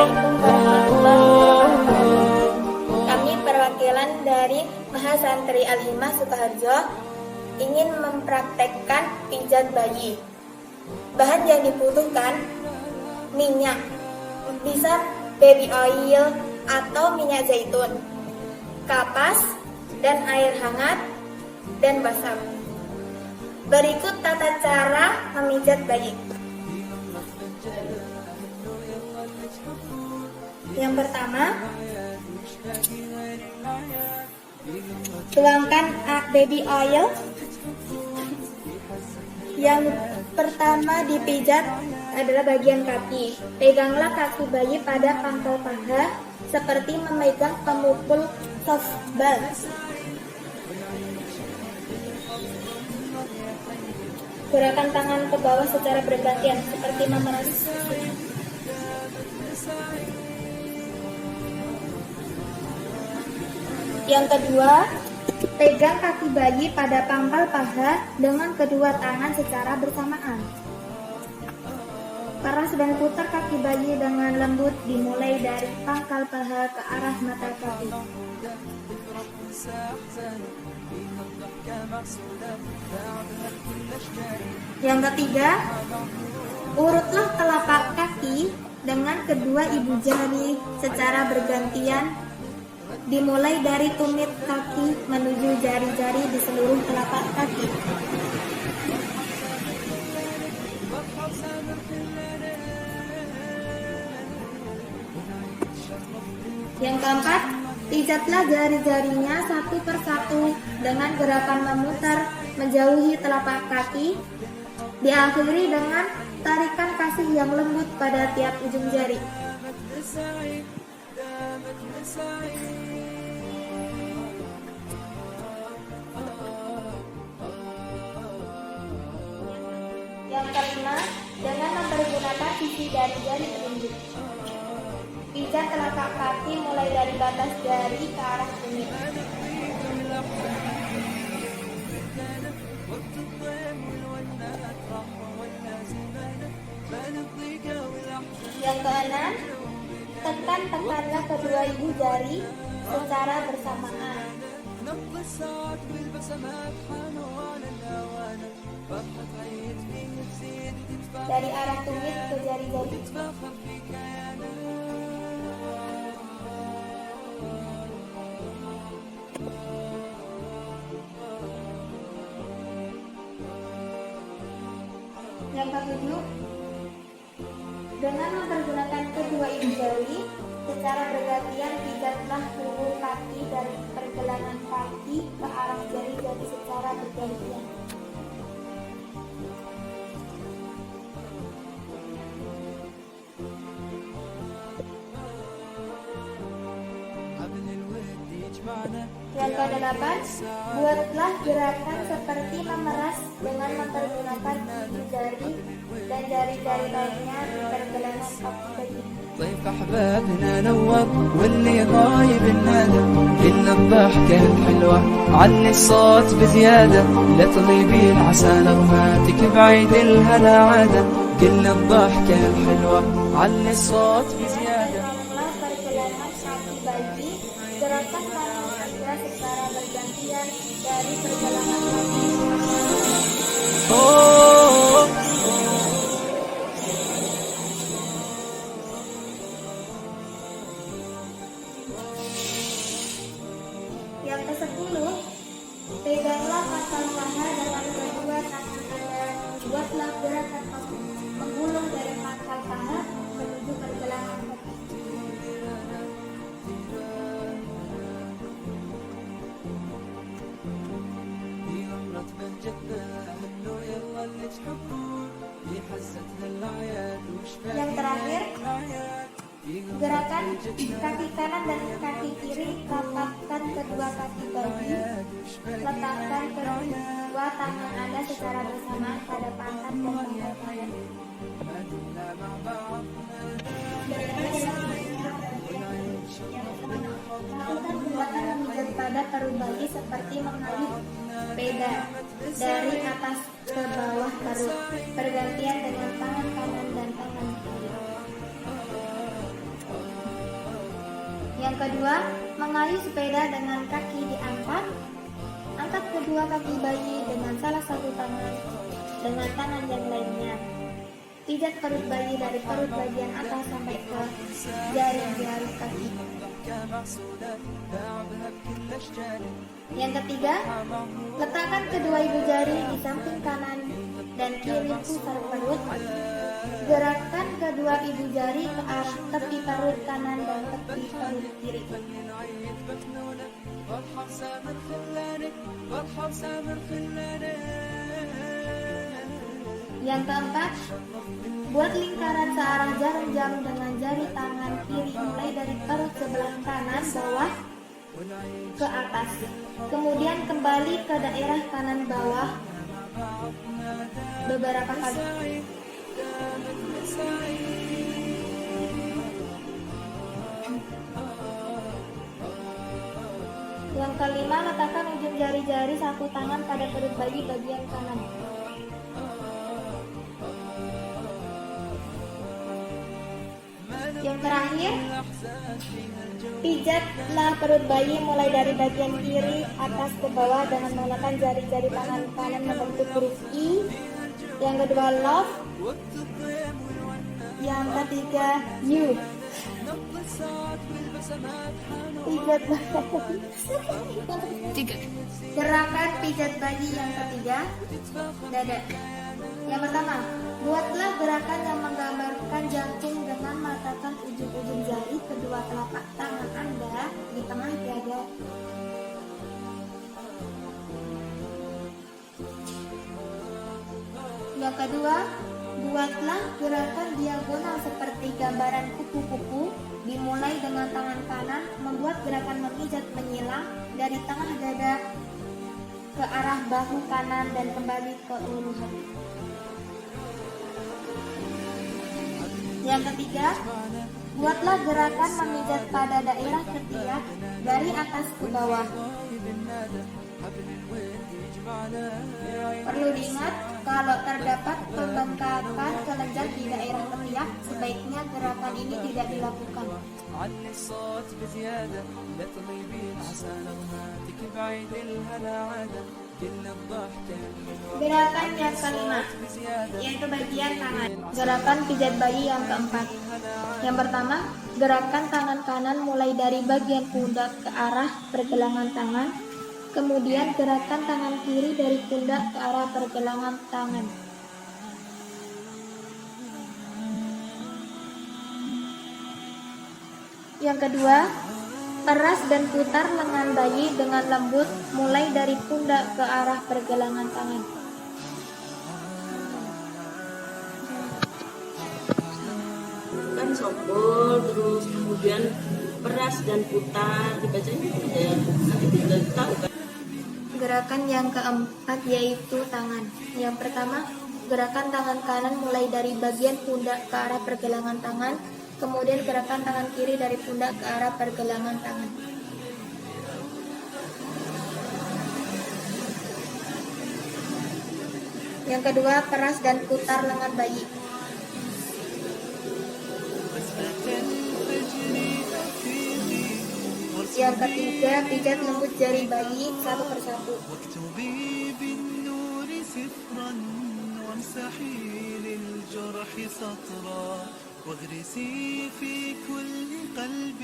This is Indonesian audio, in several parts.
Assalamualaikum warahmatullahi wabarakatuh. Kami perwakilan dari Mahasantri Al-Himah Sukoharjo ingin mempraktekkan pijat bayi. Bahan yang dibutuhkan minyak, bisa baby oil atau minyak zaitun, kapas dan air hangat, dan basam. Berikut tata cara memijat bayi. Yang pertama, tuangkan baby oil. Yang pertama dipijat adalah bagian kaki. Peganglah kaki bayi pada pangkal paha seperti memegang pemukul softball. Gerakan tangan ke bawah secara bergantian seperti memeras. Yang kedua, pegang kaki bayi pada pangkal paha dengan kedua tangan secara bersamaan. Peras dan putar kaki bayi dengan lembut dimulai dari pangkal paha ke arah mata kaki. Yang ketiga, urutlah telapak kaki dengan kedua ibu jari secara bergantian, dimulai dari tumit kaki menuju jari-jari di seluruh telapak kaki. Yang keempat, pijatlah jari-jarinya satu persatu dengan gerakan memutar menjauhi telapak kaki, diakhiri dengan tarikan kasih yang lembut pada tiap ujung jari. Yang kelima, dengan mempergunakan sisi dari jari telunjuk. Pijat telapak kaki mulai dari batas jari ke arah tumit. Yang keenam, tekanlah kedua ibu jari secara bersamaan. Dari arah tumit ke jari-jari. Yang ketujuh, dengan mempergunakan kedua ibu jari secara bergantian pijatlah ulu kaki dan pergelangan kaki ke arah jari-jari secara bergantian. Yang kedelapan, buatlah gerakan seperti memeras dengan mempergunakan ibu jari dan jari-jari lainnya di pergelangan kaki bayi. طيف أحبابنا نور واللي غايب النادى كل الضحكة الحلوة علي الصوت بزيادة لا تغيبين عسى نغماتك بعيد الهلا عادة كل الضحكة الحلوة علي الصوت بزيادة. Pergelangan kaki bayi, gerakan tangan Anda secara bergantian dari pergelangan kaki. Yang ke-10, peganglah pangkal paha dengan kedua tangan Anda. Buatlah gerakan menggulung dari pangkal paha menuju pergelangan kaki. Yang terakhir, gerakan kaki kanan dan kaki kiri, kapakkan kedua kaki bayi, letakkan kedua tangan Anda secara bersamaan pada pantat dan pangkal paha. Lakukan gerakan memijat pada perut bayi seperti mengayuh sepeda dari atas ke bawah perut, bergantian dengan tangan kanan dan tangan kiri. Yang kedua, mengayuh sepeda dengan kaki diangkat. Angkat kedua kaki bayi dengan salah satu tangan dengan tangan yang lainnya. Pijat perut bayi dari perut bagian atas sampai ke jari-jari kaki. Yang ketiga, letakkan kedua ibu jari di samping kanan dan kiri pusar perut. Gerakan kedua ibu jari ke arah tepi perut kanan dan tepi perut kiri. Yang keempat, buat lingkaran searah jarum jam dengan jari tangan kiri mulai dari perut sebelah kanan bawah ke atas. Kemudian kembali ke daerah kanan bawah beberapa kali. Yang kelima, letakkan ujung jari-jari sapu tangan pada perut bayi bagian kanan. Yang terakhir, pijatlah perut bayi mulai dari bagian kiri atas ke bawah dengan menggunakan jari-jari tangan kanan membentuk huruf I. Yang kedua, love. Yang ketiga, you. Pijat bayi. Gerakan pijat bayi yang ketiga, dada. Yang pertama, buatlah gerakan yang menggambarkan jantung dengan meletakkan ujung-ujung jari kedua telapak tangan Anda di tengah dada. Yang kedua, buatlah gerakan diagonal seperti gambaran kupu-kupu, dimulai dengan tangan kanan, membuat gerakan memijat menyilang dari tengah dada ke arah bahu kanan dan kembali ke urusan. Yang ketiga, buatlah gerakan memijat pada daerah ketiak dari atas ke bawah. Perlu diingat, kalau terdapat pembengkakan kelenjar di daerah ketiak, sebaiknya gerakan ini tidak dilakukan. Gerakan yang kelima, yaitu bagian tangan. Gerakan pijat bayi yang keempat. Yang pertama, gerakan tangan kanan mulai dari bagian pundak ke arah pergelangan tangan. Kemudian gerakan tangan kiri dari pundak ke arah pergelangan tangan. Yang kedua, peras dan putar lengan bayi dengan lembut mulai dari pundak ke arah pergelangan tangan. Kan sokol, terus kemudian peras dan putar, dibacanya ya, nanti kita tahu kan. Gerakan yang keempat yaitu tangan. Yang pertama, gerakan tangan kanan mulai dari bagian pundak ke arah pergelangan tangan. Kemudian gerakan tangan kiri dari pundak ke arah pergelangan tangan. Yang kedua, peras dan putar lengan bayi. Yang ketiga, pijat lembut jari bayi satu persatu. واغرسي في كل قلب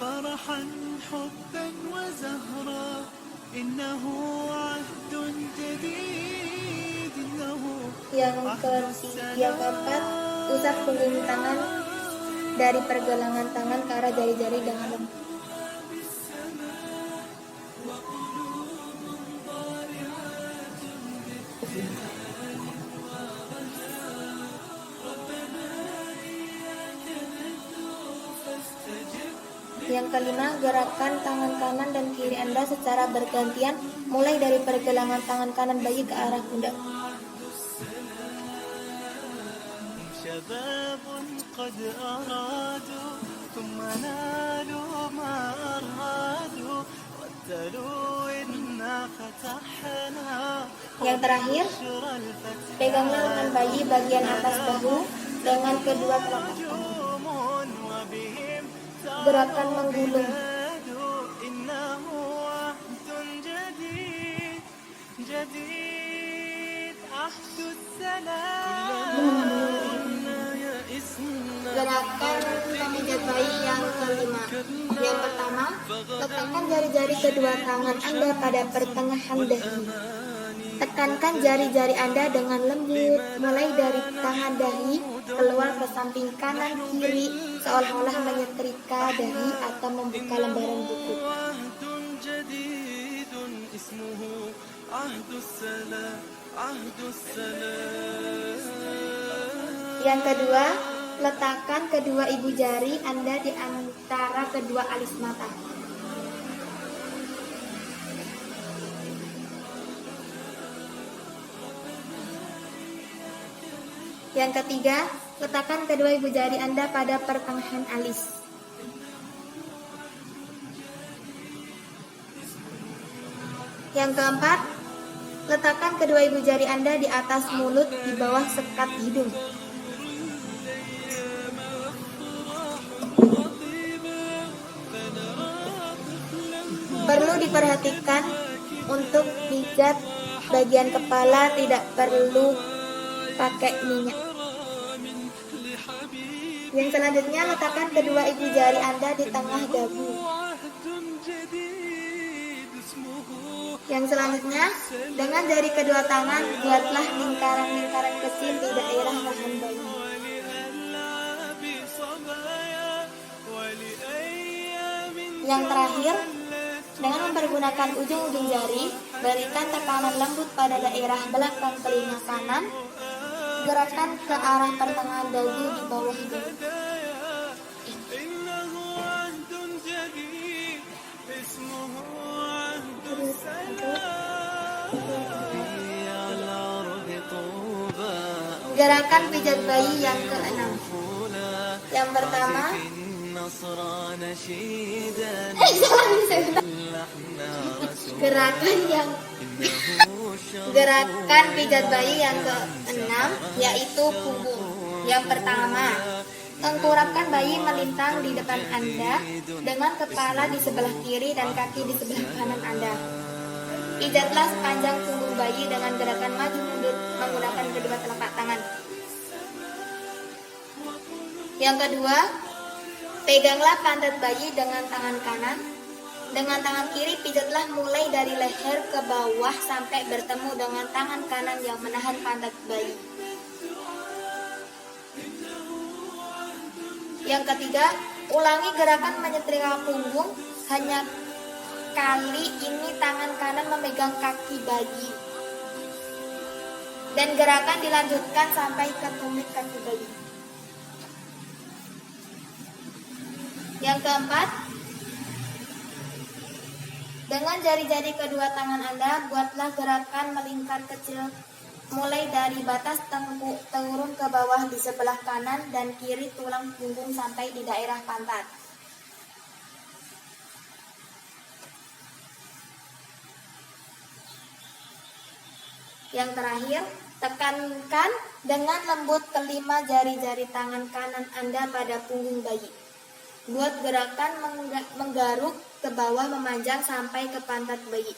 فرحا حبا وزهرا إنه عهد جديد إنه Yang keempat, usap punggung tangan dari pergelangan tangan ke arah jari-jari dengan lembut. Yang kelima, gerakan tangan kanan dan kiri Anda secara bergantian mulai dari pergelangan tangan kanan bayi ke arah pundak. شباب قد أرادوا ثم نالوا ما أرادوا قتلوا إنا فتحنا. Yang terakhir, peganglah lengan bayi bagian atas bahu dengan kedua telapak tangan. gerakan menggulung. إنه عهد جديد جديد عهد السلام يا اسمنا Gerakan pemijat bayi yang kelima. Yang pertama, letakkan jari-jari kedua tangan Anda pada pertengahan dahi. Tekankan jari-jari Anda dengan lembut, mulai dari tangan dahi keluar ke samping kanan kiri, seolah-olah menyetrika dahi atau membuka lembaran buku. عهد جديد اسمه عهد السلام عهد السلام Yang kedua, letakkan kedua ibu jari Anda di antara kedua alis mata. Yang ketiga, letakkan kedua ibu jari Anda pada pertengahan alis. Yang keempat, letakkan kedua ibu jari Anda di atas mulut di bawah sekat hidung. Perlu diperhatikan untuk pijat bagian kepala tidak perlu pakai minyak. Yang selanjutnya, letakkan kedua ibu jari Anda di tengah dagu. Yang selanjutnya, dengan jari kedua tangan buatlah lingkaran-lingkaran kecil di daerah rahang bayi. Yang terakhir, dengan mempergunakan ujung-ujung jari, berikan tekanan lembut pada daerah belakang telinga kanan. Gerakan ke arah pertengahan dagu di bawah hidung. Gerakan pijat bayi yang keenam. Yang pertama, gerakan pijat bayi yang keenam yaitu punggung. Yang pertama, tengkorakkan bayi melintang di depan Anda dengan kepala di sebelah kiri dan kaki di sebelah kanan Anda. Pijatlah sepanjang punggung bayi dengan gerakan maju mundur menggunakan kedua telapak tangan. Yang kedua, peganglah pantat bayi dengan tangan kanan. Dengan tangan kiri pijatlah mulai dari leher ke bawah sampai bertemu dengan tangan kanan yang menahan pantat bayi. Yang ketiga, ulangi gerakan menyetrika punggung, hanya kali ini tangan kanan memegang kaki bayi. Dan gerakan dilanjutkan sampai ke tumit kaki bayi. Yang keempat, dengan jari-jari kedua tangan Anda, buatlah gerakan melingkar kecil mulai dari batas tengkuk turun ke bawah di sebelah kanan dan kiri tulang punggung sampai di daerah pantat. Yang terakhir, tekankan dengan lembut kelima jari-jari tangan kanan Anda pada punggung bayi. Buat gerakan menggaruk ke bawah memanjang sampai ke pantat bayi.